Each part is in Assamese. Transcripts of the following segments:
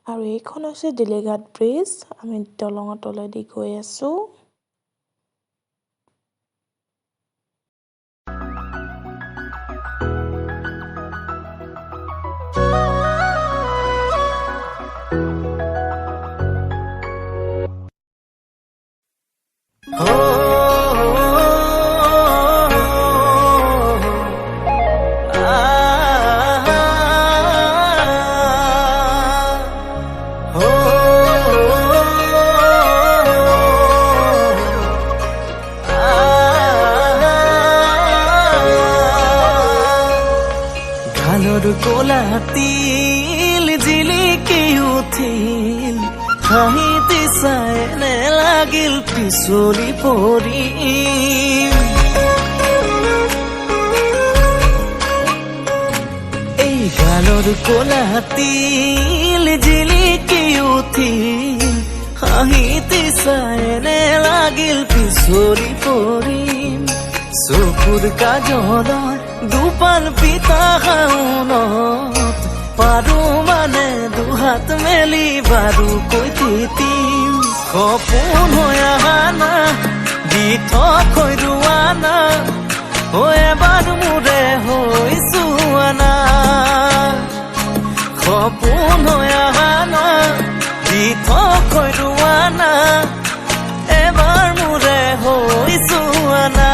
আৰু এইখন হৈছে দিলেঘাট ব্ৰিজ। আমি দলঙৰ তলেদি গৈ আছোঁ। কোলা তিল জিলিকি উঠিল হাঁহিতে চাই নে লাগিল পিছলি পৰিম এই গালৰ কোলা তিল জিলিকি উঠিল হাঁহিতে চাই নে লাগিল পিছলি পৰিম চকুৰ কাজলৰ দুপাল পিতা শাওনত পাৰো মানে দুহাত মেলি বাৰু কৈ তিতিম সপোন হৈ অহা না দি থৈ ৰোৱানা হৈ এবাৰ মোৰে হৈছো আনা সপোন হৈ অহা না দি থৈ ৰোৱানা এবাৰ মোৰে হৈছো আনা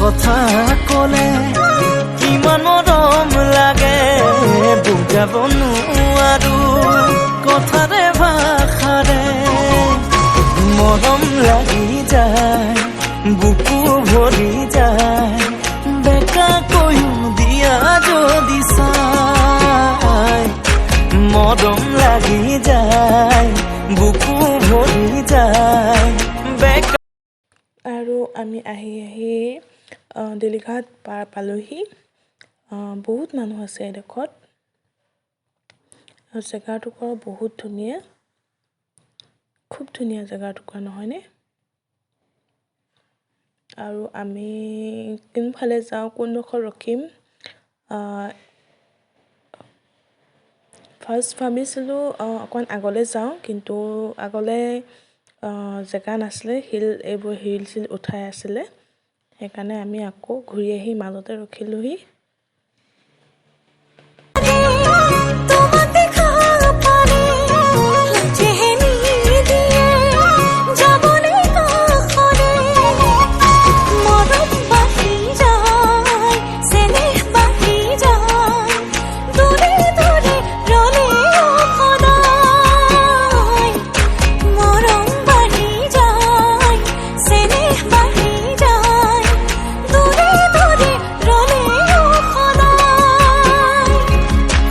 কথা কলে কিমান মৰম লাগে বুজাব নোৱাৰো কথাৰে ভাষাৰে মৰম লাগি যায় বুকু ভৰি যায় বেকা কৈও দিয়া যদি চাই মৰম লাগি যায় বুকু ভৰি যায় বেকা আৰু আমি আহি দিলেঘাট পাৰ পালোহি। বহুত মানুহ আছে এডোখৰত। জেগাটুকুৰা বহুত ধুনীয়া, খুব ধুনীয়া জেগাটুকুৰা নহয়নে? আৰু আমি কোনফালে যাওঁ, কোনডোখৰ ৰখিম, ফাৰ্ষ্ট ভাবিছিলোঁ অকণ আগলৈ যাওঁ, কিন্তু আগলৈ জেগা নাছিলে, এইবোৰ শিল চিল উঠাই আছিলে। সেইকাৰণে আমি আকৌ ঘূৰি আহি মাজতে ৰখিলোহি।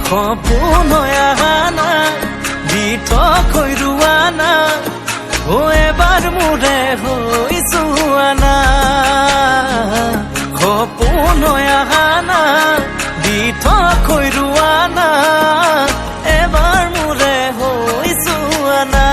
সপোন হৈ অহা না দি থৈ ৰোৱানা এবাৰ মোৰে হৈছো আনা সপোন হৈ অহা না দি থৈ ৰোৱানা এবাৰ মোৰে হৈছো আনা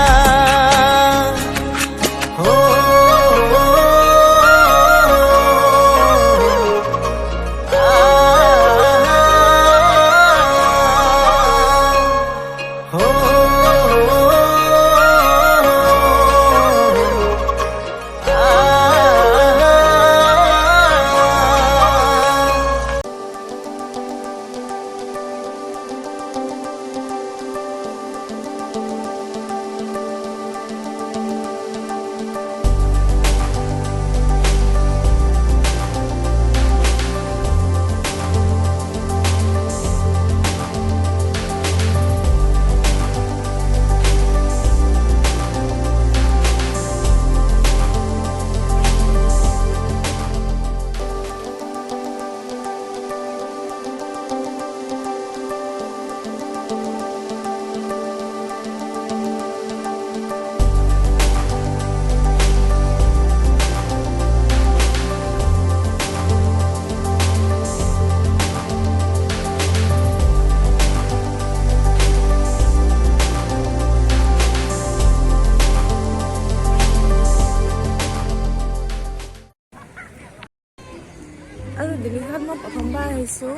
আহিছোঁ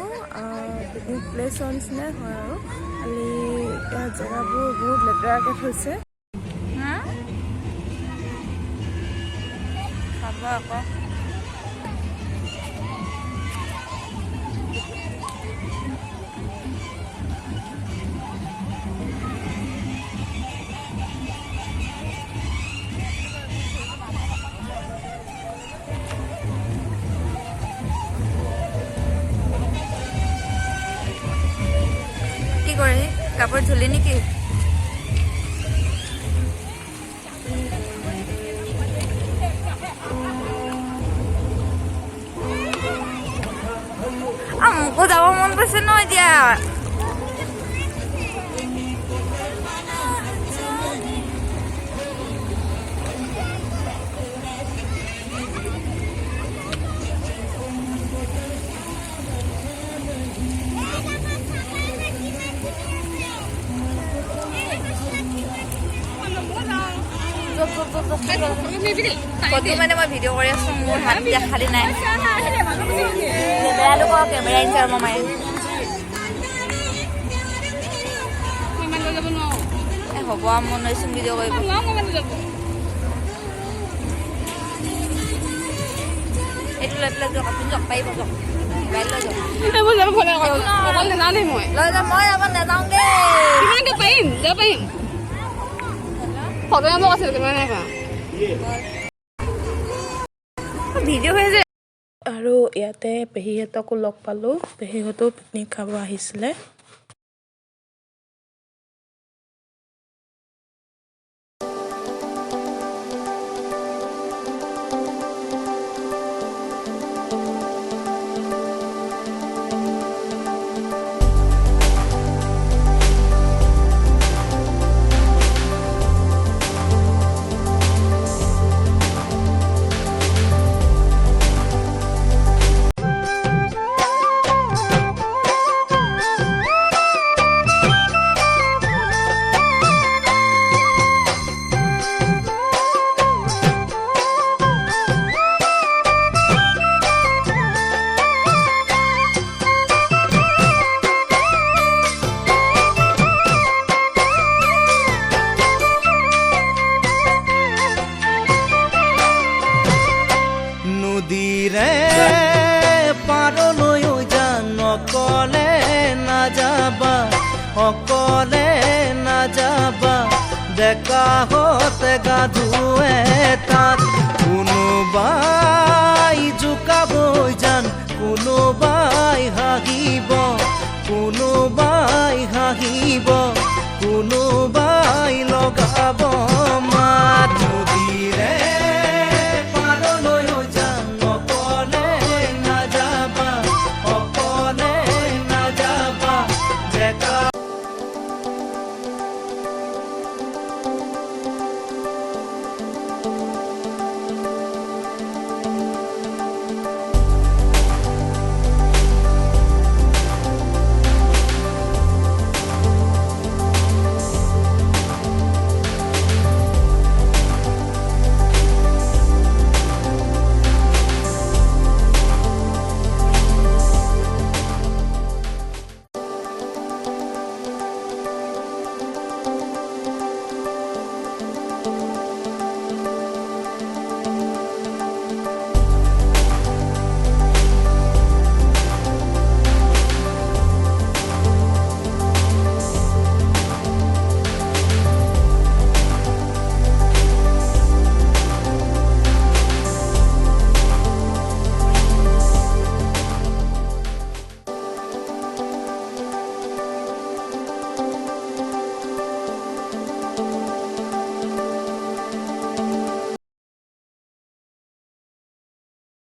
পিকনিক প্লেচৰ নিচিনাই হয় আৰু খালি ইয়াত জেগাবোৰ বহুত লেতেৰাকৈ থৈছে খাব আকৌ কি কৰে কাপোৰ ধুলি নেকি মোকো যাব মন গৈছে ন এতিয়া ফটো মানে মই ভিডিঅ' কৰি আছো মোৰ হাত এতিয়া খালী নাই বেয়া লোক কেমেৰা ইনচাৰ মামাই হ'ব মন লৈছো ভিডিঅ' কৰিব এইটো লৈ পেলাই যাওক আপুনি যাওক পাৰিব যাওক মোবাইল লৈ যাওক লৈ যাম মই আমাৰ নাযাওঁগে পাৰিম যাব পাৰিম ভিডিঅ' হৈ আছে আৰু ইয়াতে পেহীহঁতকো লগ পালোঁ পেহীহঁতেও পিকনিক খাব আহিছিলে নদীৰে পাৰলৈ যান অকলে নাযাবা অকলে নাযাবা ডেকাহঁতে গা ধুৱে তাত কোনোবাই জোকাবই যান কোনোবাই হাঁহিব কোনোবাই হাঁহিব কোনোবাই লগাব